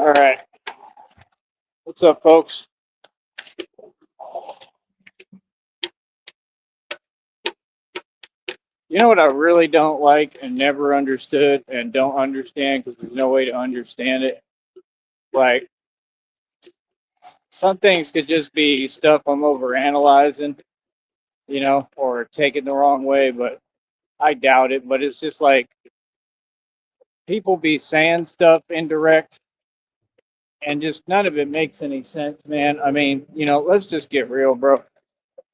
All right. What's up, folks? You know what I really don't like and never understood and don't understand because there's no way to understand it? Like, some things could just be stuff I'm overanalyzing, or taking the wrong way, but I doubt it. But it's just like people be saying stuff indirect and just none of it makes any sense, man. I mean, let's just get real, bro.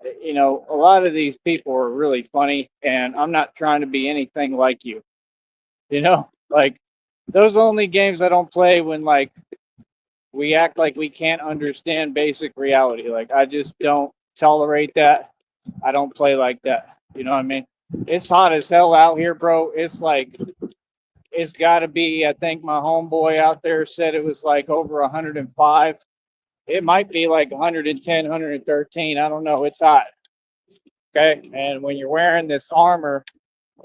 A lot of these people are really funny, and I'm not trying to be anything like you. Like those only games I don't play when like we act like we can't understand basic reality. Like I just don't tolerate that. I don't play like that. You know what I mean? It's hot as hell out here, bro. It's like it's got to be. I think my homeboy out there said it was like over 105. It might be like 110, 113. I don't know. It's hot. Okay. And when you're wearing this armor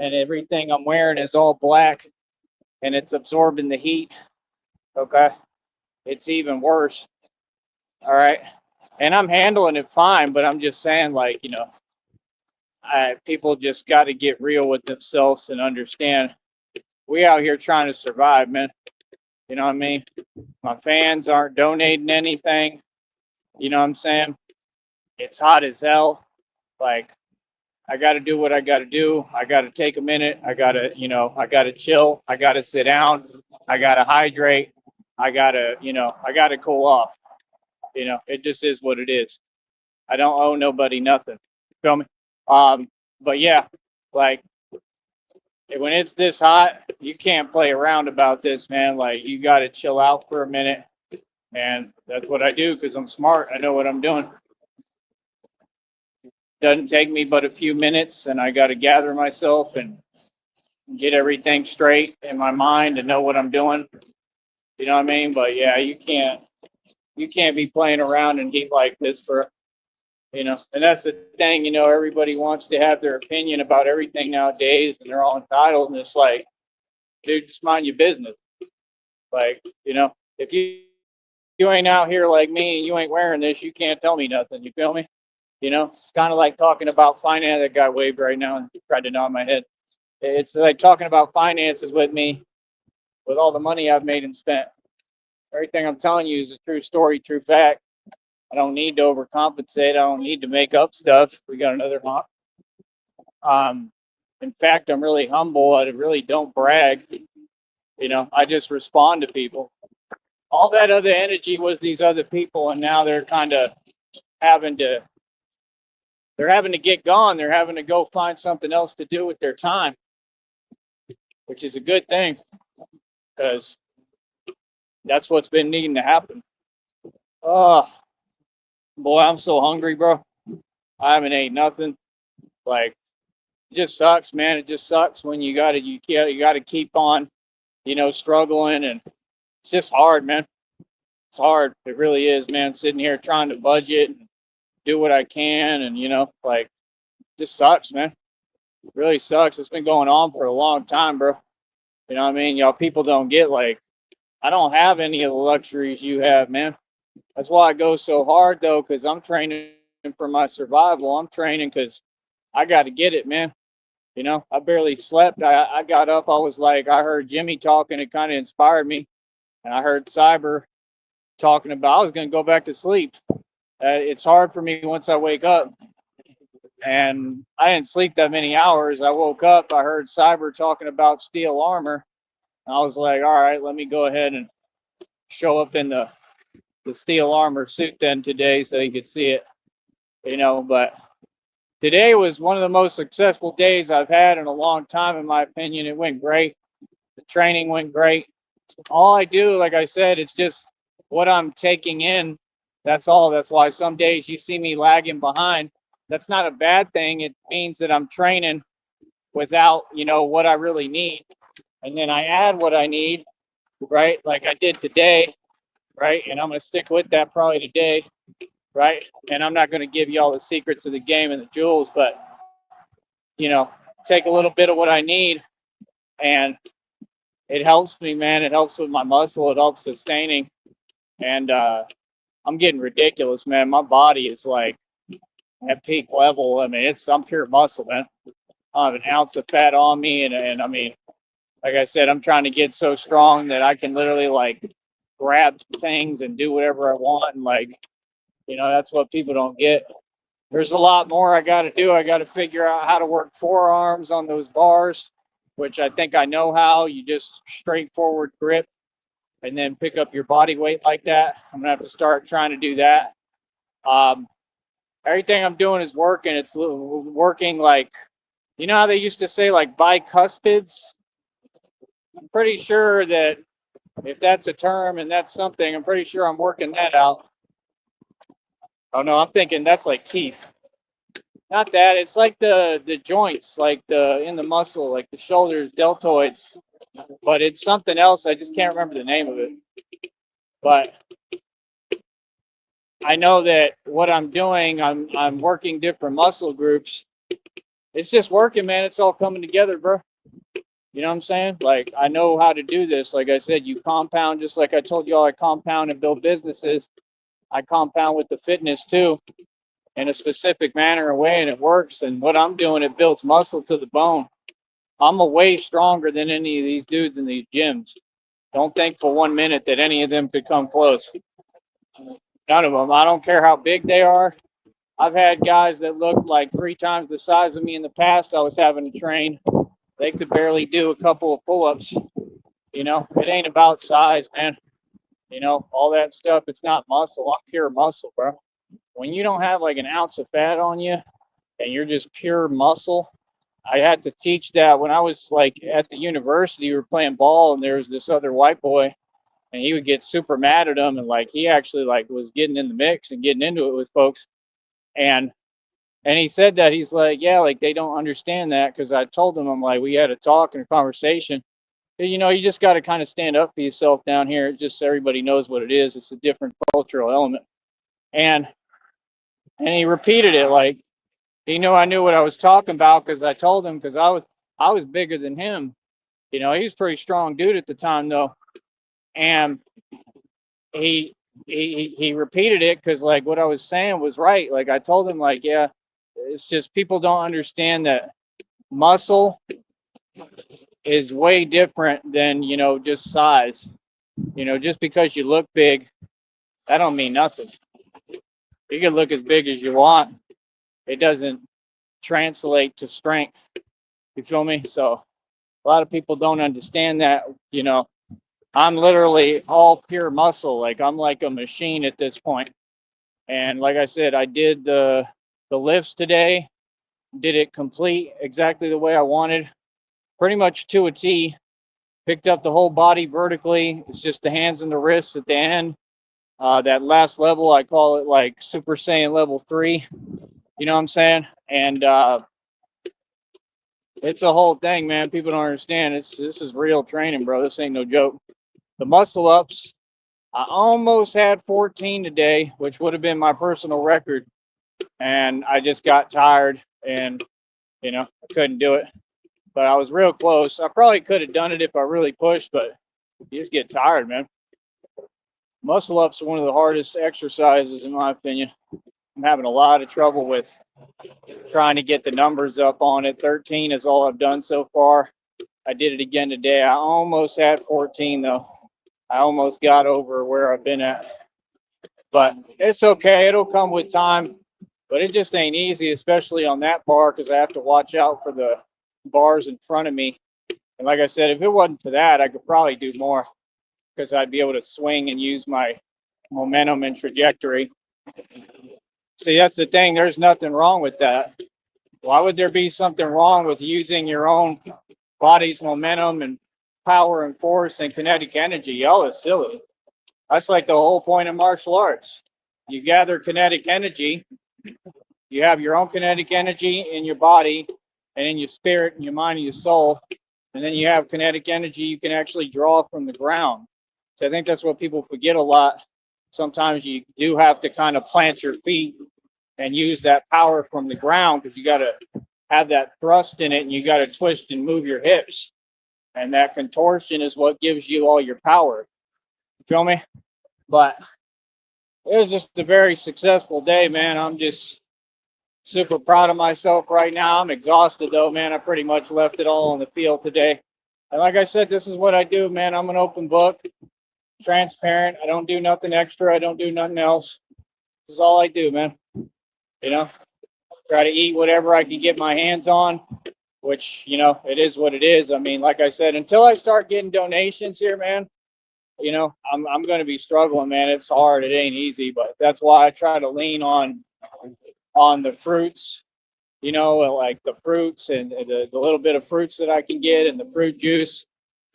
and everything I'm wearing is all black and it's absorbing the heat, okay, it's even worse. All right. And I'm handling it fine, but I'm just saying, like, people just got to get real with themselves and understand we out here trying to survive, man. You know what I mean? My fans aren't donating anything. You know what I'm saying? It's hot as hell. Like, I got to do what I got to do. I got to take a minute. I got to chill. I got to sit down. I got to hydrate. I got to cool off. It just is what it is. I don't owe nobody nothing. Feel me? Um, but yeah, like when it's this hot, you can't play around about this, man. Like you got to chill out for a minute, and that's what I do because I'm smart. I know what I'm doing. Doesn't take me but a few minutes, and I got to gather myself and get everything straight in my mind and know what I'm doing. You know what I mean? But yeah, you can't be playing around and heat like this for and that's the thing, everybody wants to have their opinion about everything nowadays and they're all entitled and it's like, dude, just mind your business. Like, if you ain't out here like me and you ain't wearing this, you can't tell me nothing. You feel me? It's kind of like talking about finance. That guy waved right now and tried to nod my head. It's like talking about finances with me with all the money I've made and spent. Everything I'm telling you is a true story, true fact. I don't need to overcompensate. I don't need to make up stuff. We got another hawk. In fact, I'm really humble. I really don't brag. I just respond to people. All that other energy was these other people, and now they're kind of having to. They're having to get gone. They're having to go find something else to do with their time, which is a good thing because that's what's been needing to happen. Oh, boy, I'm so hungry, bro. I haven't ate nothing. Like, it just sucks, man. It just sucks when you gotta keep on, struggling, and it's just hard, man. It's hard. It really is, man. Sitting here trying to budget and do what I can, and like, just sucks, man. It really sucks. It's been going on for a long time, bro. You know what I mean? Y'all people don't get like I don't have any of the luxuries you have, man. That's why I go so hard though, because I'm training for my survival. I'm training because I got to get it, man. I barely slept. I got up. I was like, I heard Jimmy talking. It kind of inspired me. And I heard Cyber talking about, I was going to go back to sleep. It's hard for me once I wake up. And I didn't sleep that many hours. I woke up. I heard Cyber talking about steel armor. And I was like, all right, let me go ahead and show up in the steel armor suit then today so you could see it. But today was one of the most successful days I've had in a long time, in my opinion. It went great. The training went great. All I do, like I said, it's just what I'm taking in. That's all. That's why some days you see me lagging behind. That's not a bad thing. It means that I'm training without, what I really need. And then I add what I need, right? Like I did today, right? And I'm going to stick with that probably today, right? And I'm not going to give you all the secrets of the game and the jewels, but, take a little bit of what I need and it helps me, man. It helps with my muscle. It helps sustaining. And I'm getting ridiculous, man. My body is like at peak level. I mean, I'm pure muscle, man. I have an ounce of fat on me, and I mean, like I said, I'm trying to get so strong that I can literally like grab things and do whatever I want. And like, that's what people don't get. There's a lot more I got to do. I got to figure out how to work forearms on those bars, which I think I know how. You just straightforward grip and then pick up your body weight like that. I'm gonna have to start trying to do that. Um, Everything I'm doing is working. It's working like, how they used to say like bicuspids. I'm pretty sure that if that's a term and that's something, I'm pretty sure I'm working that out. Oh no, I'm thinking that's like teeth. Not that. It's like the joints, like in the muscle, like the shoulders, deltoids. But it's something else. I just can't remember the name of it. But I know that what I'm doing, I'm working different muscle groups. It's just working, man. It's all coming together, bro. You know what I'm saying? Like, I know how to do this. Like I said, you compound, just like I told y'all, I compound and build businesses. I compound with the fitness too, in a specific manner and way, and it works. And what I'm doing, it builds muscle to the bone. I'm a way stronger than any of these dudes in these gyms. Don't think for 1 minute that any of them could come close. None of them. I don't care how big they are. I've had guys that looked like 3 times the size of me in the past I was having to train. They could barely do a couple of pull-ups. It ain't about size, man. All that stuff, it's not muscle. I'm pure muscle, bro. When you don't have like an ounce of fat on you and you're just pure muscle, I had to teach that when I was like at the university. We were playing ball and there was this other white boy and he would get super mad at him, and like he actually like was getting in the mix and getting into it with folks. And he said that he's like, yeah, like they don't understand that, because I told him, I'm like, we had a talk and a conversation. You just got to kind of stand up for yourself down here. Just so everybody knows what it is. It's a different cultural element. And he repeated it like he knew I knew what I was talking about, because I told him, because I was bigger than him. He was a pretty strong dude at the time though. And he repeated it because like what I was saying was right. Like I told him like, yeah, it's just people don't understand that muscle is way different than just size. Just because you look big, that don't mean nothing. You can look as big as you want. It doesn't translate to strength. You feel me? So a lot of people don't understand that. I'm literally all pure muscle. Like I'm like a machine at this point. And like I said, I did the lifts today, did it complete exactly the way I wanted, pretty much to a T. Picked up the whole body vertically. It's just the hands and the wrists at the end. That last level, I call it like Super Saiyan level 3. You know what I'm saying? And it's a whole thing, man. People don't understand. This is real training, bro. This ain't no joke. The muscle ups, I almost had 14 today, which would have been my personal record. And I just got tired and, I couldn't do it. But I was real close. I probably could have done it if I really pushed, but you just get tired, man. Muscle ups are one of the hardest exercises, in my opinion. I'm having a lot of trouble with trying to get the numbers up on it. 13 is all I've done so far. I did it again today. I almost had 14, though. I almost got over where I've been at. But it's okay. It'll come with time. But it just ain't easy, especially on that bar, because I have to watch out for the bars in front of me. And like I said, if it wasn't for that, I could probably do more, because I'd be able to swing and use my momentum and trajectory. See, that's the thing. There's nothing wrong with that. Why would there be something wrong with using your own body's momentum and power and force and kinetic energy? Y'all are silly. That's like the whole point of martial arts. You gather kinetic energy. You have your own kinetic energy in your body and in your spirit and your mind and your soul. And then you have kinetic energy you can actually draw from the ground. So I think that's what people forget a lot. Sometimes you do have to kind of plant your feet and use that power from the ground, because you got to have that thrust in it and you got to twist and move your hips. And that contortion is what gives you all your power. You feel me? But it was just a very successful day, man. I'm just super proud of myself right now. I'm exhausted though, man. I pretty much left it all on the field today. And like I said, this is what I do, man. I'm an open book, transparent. I don't do nothing extra. I don't do nothing else. This is all I do, man. You know, try to eat whatever I can get my hands on, which, it is what it is. I mean, like I said, until I start getting donations here, man, I'm going to be struggling, man. It's hard. It ain't easy, but that's why I try to lean on the fruits, like the fruits and the little bit of fruits that I can get and the fruit juice.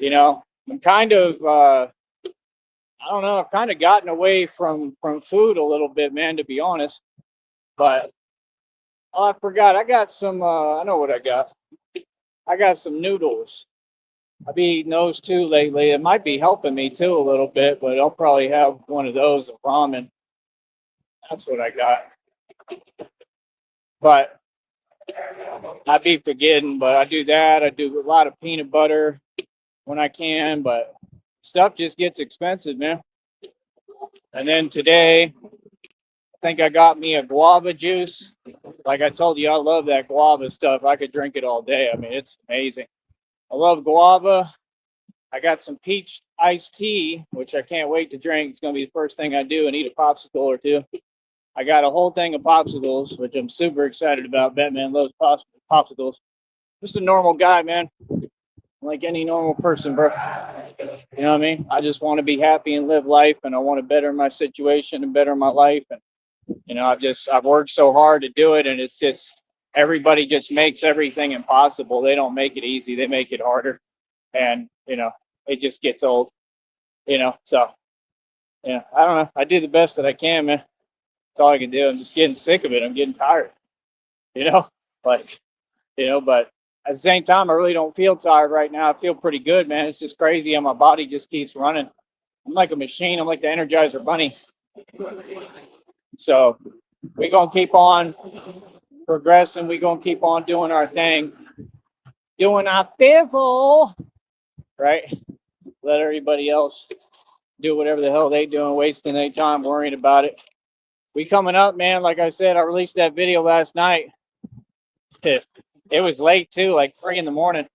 I'm kind of I don't know, I've kind of gotten away from food a little bit, man, to be honest. But oh, I forgot. I got some I know what I got. I got some noodles. I've been eating those too lately. It might be helping me too a little bit, but I'll probably have one of those of ramen. That's what I got. But I be forgetting, but I do that. I do a lot of peanut butter when I can, but stuff just gets expensive, man. And then today, I think I got me a guava juice. Like I told you, I love that guava stuff. I could drink it all day. I mean, it's amazing. I love guava. I got some peach iced tea, which I can't wait to drink. It's going to be the first thing I do and eat a popsicle or two. I got a whole thing of popsicles, which I'm super excited about. Batman loves popsicles. Just a normal guy, man. Like any normal person, bro. You know what I mean? I just want to be happy and live life, and I want to better my situation and better my life. And I've worked so hard to do it, and it's just everybody just makes everything impossible. They don't make it easy; they make it harder, and it just gets old. So yeah, I don't know. I do the best that I can, man. That's all I can do. I'm just getting sick of it. I'm getting tired. You know, like but at the same time, I really don't feel tired right now. I feel pretty good, man. It's just crazy how my body just keeps running. I'm like a machine. I'm like the Energizer Bunny. So we're going to keep on progressing. We're going to keep on doing our thing, doing our fizzle, right? Let everybody else do whatever the hell they doing, wasting their time worrying about it. We coming up, man. Like I said, I released that video last night. It was late too, like 3 in the morning.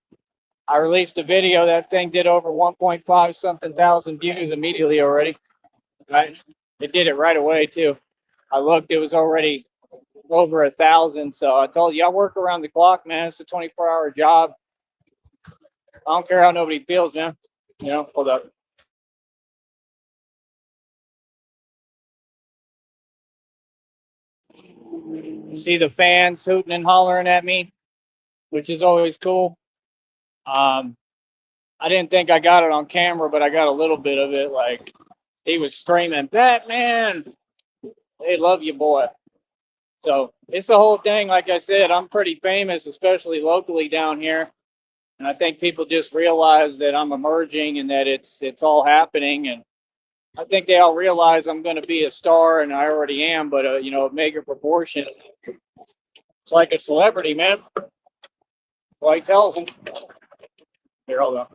I released a video. That thing did over 1.5 something thousand views immediately already. Right? It did it right away too. I looked, it was already over 1,000. So I told you, I work around the clock, man. It's a 24-hour job. I don't care how nobody feels, man. Hold up. See the fans hooting and hollering at me, which is always cool. I didn't think I got it on camera, but I got a little bit of it. Like he was screaming, "Batman, they love you, boy." So it's the whole thing. Like I said, I'm pretty famous, especially locally down here. And I think people just realize that I'm emerging and that it's all happening. And I think they all realize I'm going to be a star, and I already am, but mega proportions. It's like a celebrity, man. Well, he tells them. Here, hold on.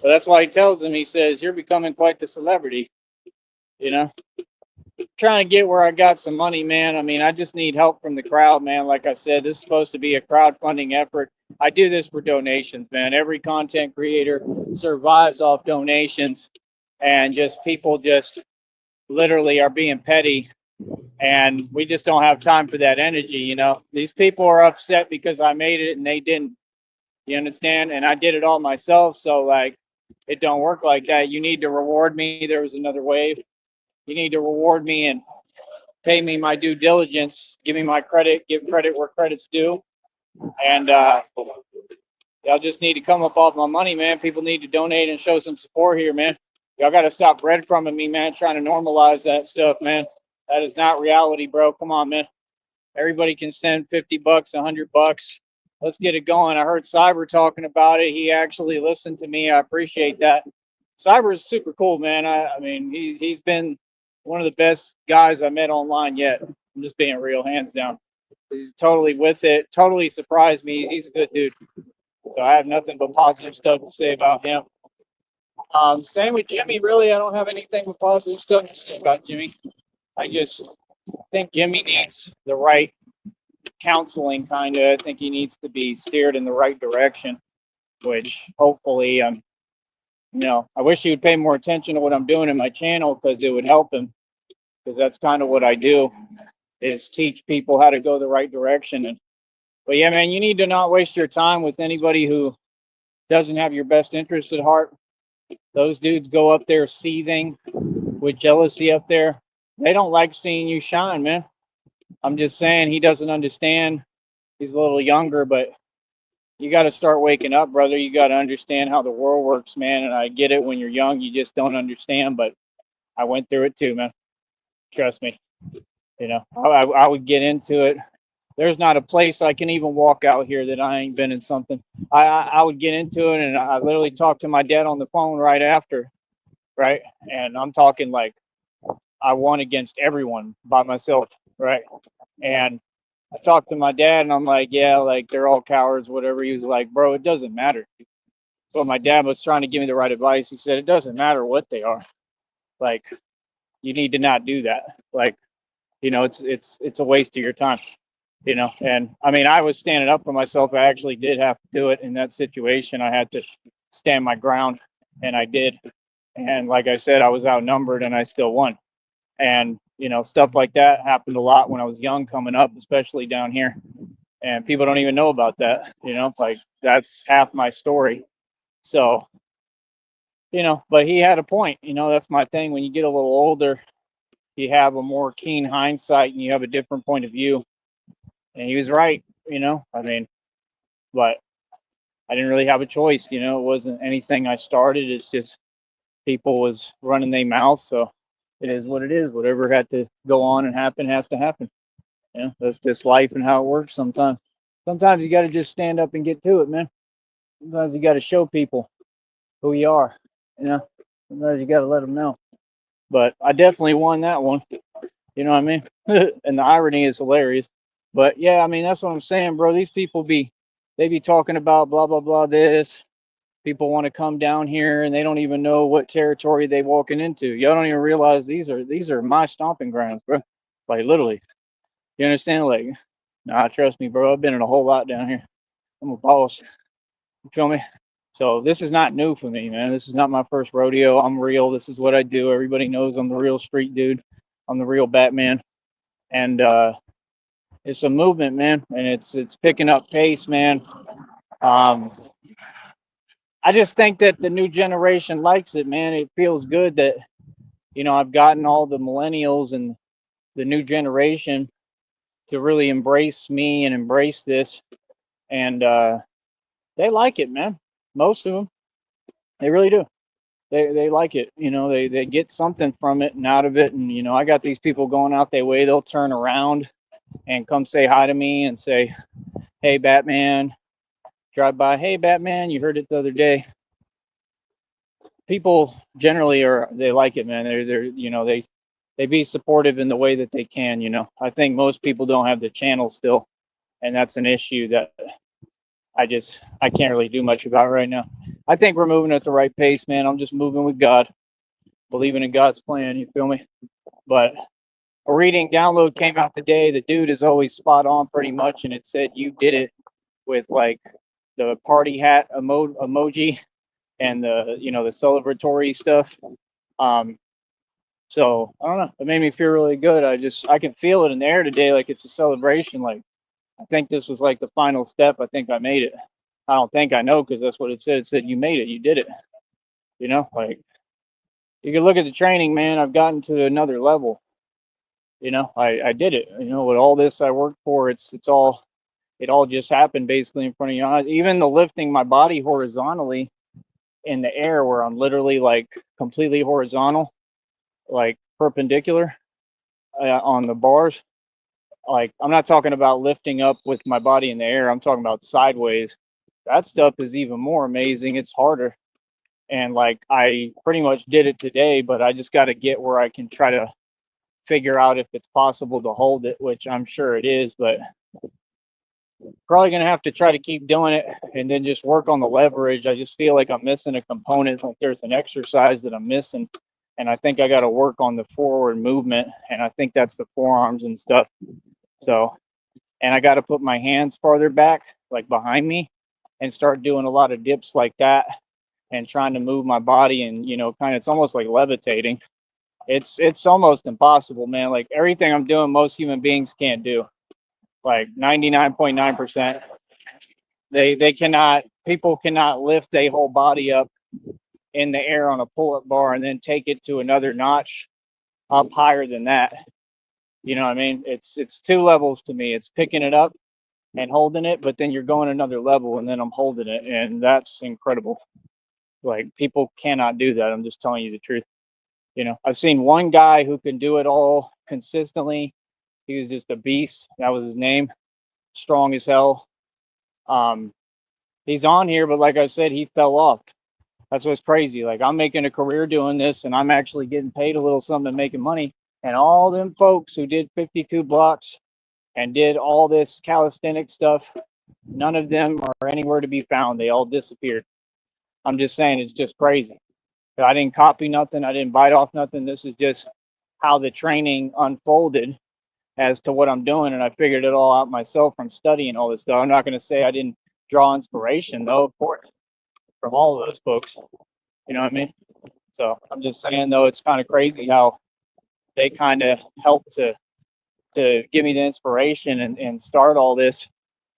So that's why he tells them. He says, "You're becoming quite the celebrity." You know. Trying to get where I got some money, man. I mean, I just need help from the crowd, man. Like I said, this is supposed to be a crowdfunding effort. I do this for donations, man. Every content creator survives off donations, and just people just literally are being petty, and we just don't have time for that energy. These people are upset because I made it and they didn't. You understand? And I did it all myself, so like, it don't work like that. You need to reward me. There was another wave. You need to reward me and pay me my due diligence, give me my credit, give credit where credit's due. And y'all just need to come up off my money, man. People need to donate and show some support here, man. Y'all got to stop breadcrumbing me, man, trying to normalize that stuff, man. That is not reality, bro. Come on, man. Everybody can send $50, $100. Let's get it going. I heard Cyber talking about it. He actually listened to me. I appreciate that. Cyber is super cool, man. I mean, he's been one of the best guys I met online yet. I'm just being real, hands down. He's totally with it. Totally surprised me. He's a good dude. So I have nothing but positive stuff to say about him. Same with Jimmy. Really, I don't have anything but positive stuff to say about Jimmy. I just think Jimmy needs the right counseling, kind of. I think he needs to be steered in the right direction, which hopefully, I wish he would pay more attention to what I'm doing in my channel because it would help him. Because that's kind of what I do is teach people how to go the right direction. But yeah, man, you need to not waste your time with anybody who doesn't have your best interest at heart. Those dudes go up there seething with jealousy up there. They don't like seeing you shine, man. I'm just saying he doesn't understand. He's a little younger, but you got to start waking up, brother. You got to understand how the world works, man. And I get it when you're young, you just don't understand. But I went through it too, man. Trust me. I would get into it. There's not a place I can even walk out here that I ain't been in something. I would get into it, and I literally talked to my dad on the phone right after, right? And I'm talking like I won against everyone by myself, right? And I talked to my dad, and I'm like, yeah, like they're all cowards, whatever. He was like, bro, it doesn't matter. So my dad was trying to give me the right advice. He said, it doesn't matter what they are. Like, you need to not do that. Like, it's a waste of your time. And I mean, I was standing up for myself. I actually did have to do it in that situation. I had to stand my ground, and I did. And like I said, I was outnumbered, and I still won. And stuff like that happened a lot when I was young, coming up, especially down here. And people don't even know about that. Like that's half my story. So, but he had a point. That's my thing. When you get a little older, you have a more keen hindsight, and you have a different point of view. And he was right. I mean, but I didn't really have a choice. It wasn't anything I started. It's just people was running their mouth. So it is what it is. Whatever had to go on and happen has to happen. That's just life and how it works sometimes. Sometimes you got to just stand up and get to it, man. Sometimes you got to show people who you are. Sometimes you got to let them know. But I definitely won that one. You know what I mean? And the irony is hilarious. But yeah, I mean, that's what I'm saying, bro. These people they be talking about blah, blah, blah, this. People want to come down here and they don't even know what territory they walking into. Y'all don't even realize these are my stomping grounds, bro. Like literally. You understand? Like, nah, trust me, bro. I've been in a whole lot down here. I'm a boss. You feel me? So this is not new for me, man. This is not my first rodeo. I'm real. This is what I do. Everybody knows I'm the real street dude. I'm the real Batman. And it's a movement, man, and it's picking up pace, man. Um, I just think that the new generation likes it, man. It feels good that I've gotten all the millennials and the new generation to really embrace me and embrace this, and they like it, man. Most of them, they really do. They like it. They get something from it and out of it, and I got these people going out their way. They'll turn around and come say hi to me and say, "Hey, Batman." Drive by, hey, Batman, you heard it the other day. People generally they like it, man. They be supportive in the way that they can. I think most people don't have the channel still, and that's an issue that I can't really do much about right now. I think we're moving at the right pace, man. I'm just moving with God, believing in God's plan. You feel me? But a reading download came out today. The dude is always spot on, pretty much, and it said you did it with like the party hat emoji and the celebratory stuff. So I don't know. It made me feel really good. I can feel it in the air today, like it's a celebration. Like I think this was like the final step. I think I made it. I don't think I know because that's what it said. It said you made it. You did it. Like you can look at the training, man. I've gotten to another level. I did it. With all this I worked for, it all just happened basically in front of your eyes. Even the lifting my body horizontally in the air where I'm literally like completely horizontal, like perpendicular on the bars. Like I'm not talking about lifting up with my body in the air. I'm talking about sideways. That stuff is even more amazing. It's harder. And like I pretty much did it today, but I just got to get where I can try to figure out if it's possible to hold it, which I'm sure it is, but probably gonna have to try to keep doing it and then just work on the leverage. I just feel like I'm missing a component, like there's an exercise that I'm missing. And I think I got to work on the forward movement. And I think that's the forearms and stuff. So, and I got to put my hands farther back, like behind me, and start doing a lot of dips like that and trying to move my body and, kind of, it's almost like levitating. It's almost impossible, man. Like everything I'm doing, most human beings can't do. Like 99.9%. They cannot, people cannot lift their whole body up in the air on a pull-up bar and then take it to another notch up higher than that. You know what I mean? It's two levels to me. It's picking it up and holding it, but then you're going another level and then I'm holding it, and that's incredible. Like people cannot do that. I'm just telling you the truth. I've seen one guy who can do it all consistently. He was just a beast. That was his name. Strong as hell. He's on here, but like I said, he fell off. That's what's crazy. Like I'm making a career doing this, and I'm actually getting paid a little something and making money. And all them folks who did 52 blocks and did all this calisthenic stuff, none of them are anywhere to be found. They all disappeared. I'm just saying, it's just crazy. I didn't copy nothing. I didn't bite off nothing. This is just how the training unfolded as to what I'm doing. And I figured it all out myself from studying all this stuff. I'm not going to say I didn't draw inspiration, though, of course, from all of those folks. You know what I mean? So I'm just saying, though, it's kind of crazy how they kind of helped to give me the inspiration and start all this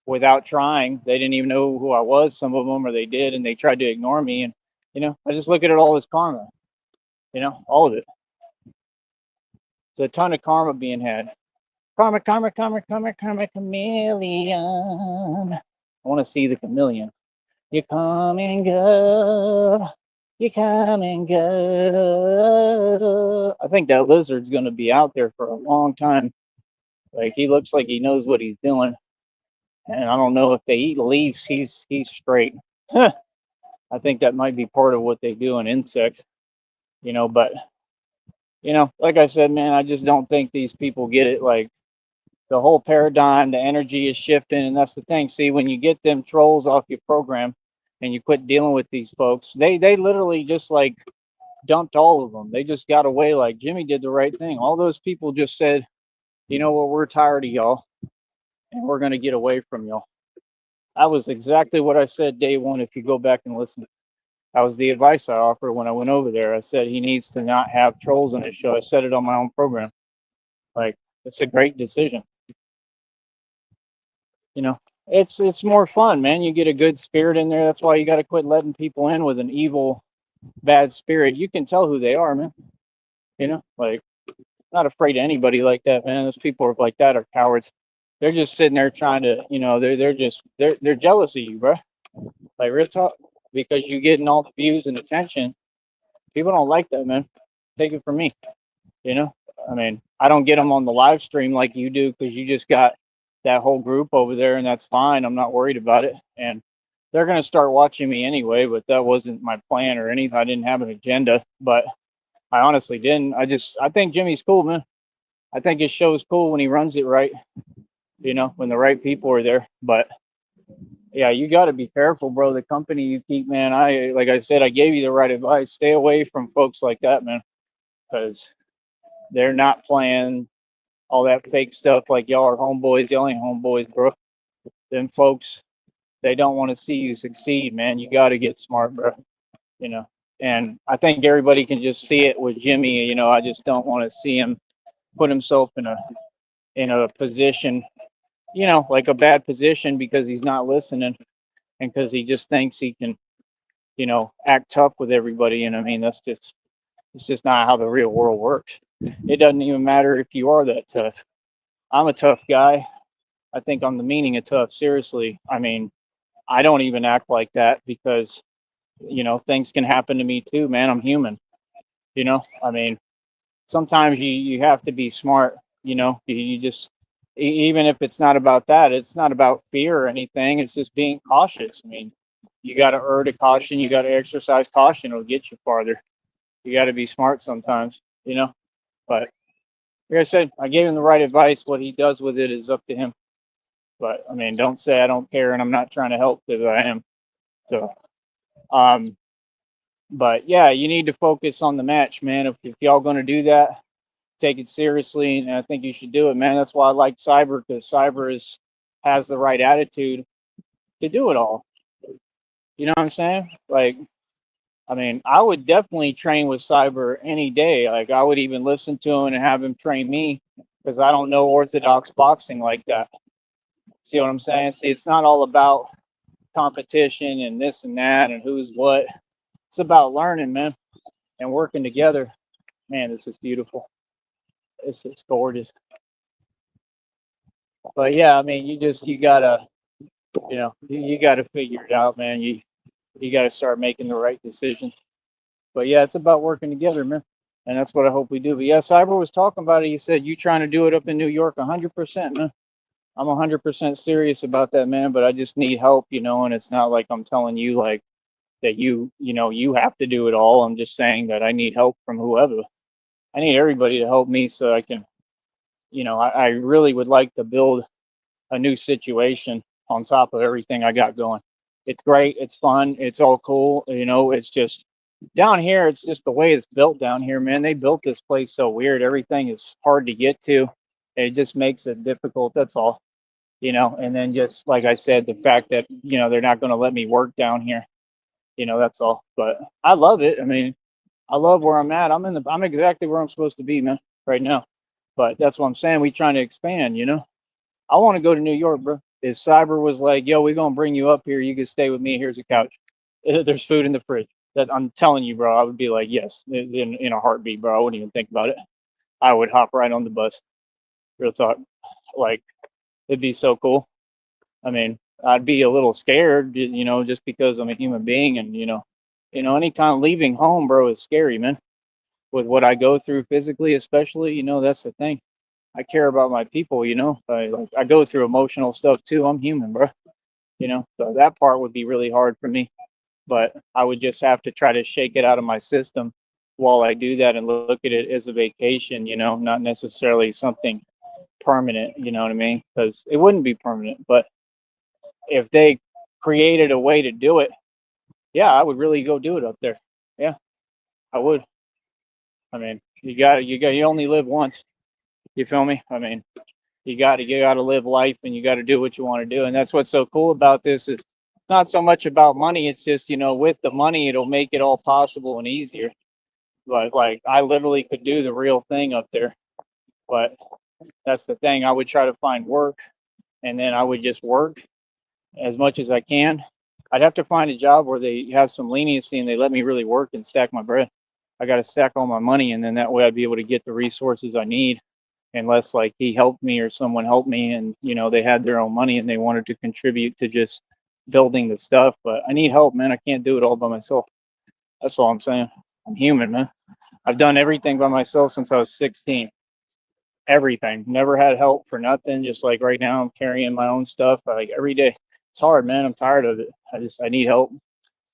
without trying. They didn't even know who I was, some of them, or they did, and they tried to ignore me. And, I just look at it all as karma, all of it. There's a ton of karma being had. Karma, karma, karma, karma, karma, chameleon. I want to see the chameleon. You come and go. You come and go. I think that lizard's going to be out there for a long time. Like, he looks like he knows what he's doing. And I don't know if they eat leaves, he's straight. I think that might be part of what they do in insects, but, like I said, man, I just don't think these people get it. Like, the whole paradigm, the energy is shifting, and that's the thing. See, when you get them trolls off your program and you quit dealing with these folks, they literally just like dumped all of them. They just got away. Like Jimmy did the right thing. All those people just said, you know what, we're tired of y'all and we're going to get away from y'all. That was exactly what I said day one. If you go back and listen, that was the advice I offered when I went over there. I said he needs to not have trolls on his show. I said it on my own program. Like, it's a great decision. It's more fun, man. You get a good spirit in there. That's why you got to quit letting people in with an evil, bad spirit. You can tell who they are, man. Like, not afraid of anybody like that, man. Those people like that are cowards. They're just sitting there trying to, they're jealous of you, bro. Like, real talk, because you getting all the views and attention. People don't like that, man. Take it from me. I mean, I don't get them on the live stream like you do, because you just got that whole group over there, and that's fine. I'm not worried about it. And they're going to start watching me anyway, but that wasn't my plan or anything. I didn't have an agenda, but I honestly didn't. I think Jimmy's cool, man. I think his show is cool when he runs it right, when the right people are there. But yeah, you got to be careful, bro. The company you keep, man, like I said, I gave you the right advice. Stay away from folks like that, man, because they're not playing all that fake stuff like y'all are homeboys. Y'all ain't homeboys, bro. Them folks, they don't want to see you succeed, man. You got to get smart, bro. And I think everybody can just see it with Jimmy. I just don't want to see him put himself in a position, like a bad position, because he's not listening and because he just thinks he can, act tough with everybody. And I mean, it's just not how the real world works. It doesn't even matter if you are that tough. I'm a tough guy. I think I'm the meaning of tough. Seriously. I mean, I don't even act like that because, things can happen to me too, man. I'm human. I mean, sometimes you have to be smart. You just, even if it's not about that, it's not about fear or anything. It's just being cautious. I mean, you got to err to caution. You got to exercise caution. It'll get you farther. You got to be smart sometimes, you know. But like I said, I gave him the right advice. What he does with it is up to him. But I mean, don't say I don't care and I'm not trying to help, because I am. So, um, but yeah, you need to focus on the match, man. If y'all going to do that, take it seriously, and I think you should do it, man. That's why I like Cyber, because Cyber has the right attitude to do it all. You know what I'm saying? Like, I mean, I would definitely train with Cyber any day. Like, I would even listen to him and have him train me, because I don't know orthodox boxing like that. See what I'm saying? See, it's not all about competition and this and that and who's what. It's about learning, man, and working together. Man, this is beautiful. This is gorgeous. But yeah, I mean, you gotta, you gotta figure it out, man. You gotta start making the right decisions. But yeah, it's about working together, man. And that's what I hope we do. But yeah, Cyber was talking about it. He said, you trying to do it up in New York 100%, man. I'm 100% serious about that, man. But I just need help, and it's not like I'm telling you like that you have to do it all. I'm just saying that I need help from whoever. I need everybody to help me so I can, I really would like to build a new situation on top of everything I got going. It's great. It's fun. It's all cool. It's just down here. It's just the way it's built down here, man. They built this place so weird. Everything is hard to get to. It just makes it difficult. That's all, and then just like I said, the fact that, they're not going to let me work down here, that's all. But I love it. I mean, I love where I'm at. I'm exactly where I'm supposed to be, man, right now. But that's what I'm saying. We trying to expand, I want to go to New York, bro. If Cyber was like, yo, we're gonna bring you up here, you can stay with me. Here's a couch. There's food in the fridge. That I'm telling you, bro. I would be like, yes, in a heartbeat, bro. I wouldn't even think about it. I would hop right on the bus. Real talk. Like, it'd be so cool. I mean, I'd be a little scared, just because I'm a human being, and anytime leaving home, bro, is scary, man. With what I go through physically, especially, that's the thing. I care about my people, I go through emotional stuff too. I'm human, bro. So that part would be really hard for me. But I would just have to try to shake it out of my system while I do that and look at it as a vacation, not necessarily something permanent, you know what I mean? Because it wouldn't be permanent. But if they created a way to do it, yeah, I would really go do it up there. Yeah, I would. I mean, you only live once. You feel me? I mean, you got to live life, and you got to do what you want to do. And that's what's so cool about this is not so much about money. It's just, with the money, it'll make it all possible and easier. But like, I literally could do the real thing up there. But that's the thing. I would try to find work, and then I would just work as much as I can. I'd have to find a job where they have some leniency and they let me really work and stack my bread. I got to stack all my money, and then that way I'd be able to get the resources I need, unless like he helped me or someone helped me, and they had their own money and they wanted to contribute to just building the stuff. But I need help, man. I can't do it all by myself. That's all I'm saying. I'm human, man. I've done everything by myself since I was 16. Everything. Never had help for nothing. Just like right now, I'm carrying my own stuff like every day. It's hard, man. I'm tired of it. I need help.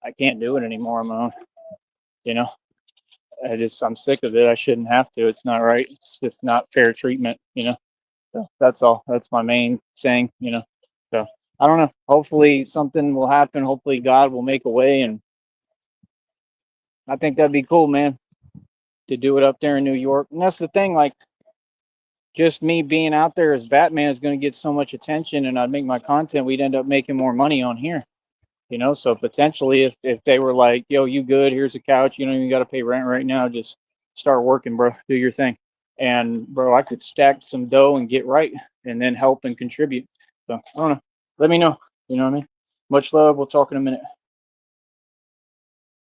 I can't do it anymore on my own. You know, I'm sick of it. I shouldn't have to. It's not right. It's just not fair treatment. So that's all. That's my main thing. So I don't know. Hopefully something will happen. Hopefully God will make a way, and I think that'd be cool, man, to do it up there in New York. And that's the thing. Like, just me being out there as Batman is going to get so much attention, and I'd make my content. We'd end up making more money on here. So potentially, if they were like, yo, you good, here's a couch, you don't even got to pay rent right now, just start working, bro, do your thing. And bro, I could stack some dough and get right, and then help and contribute. So I don't know, let me know. You know what I mean? Much love. We'll talk in a minute.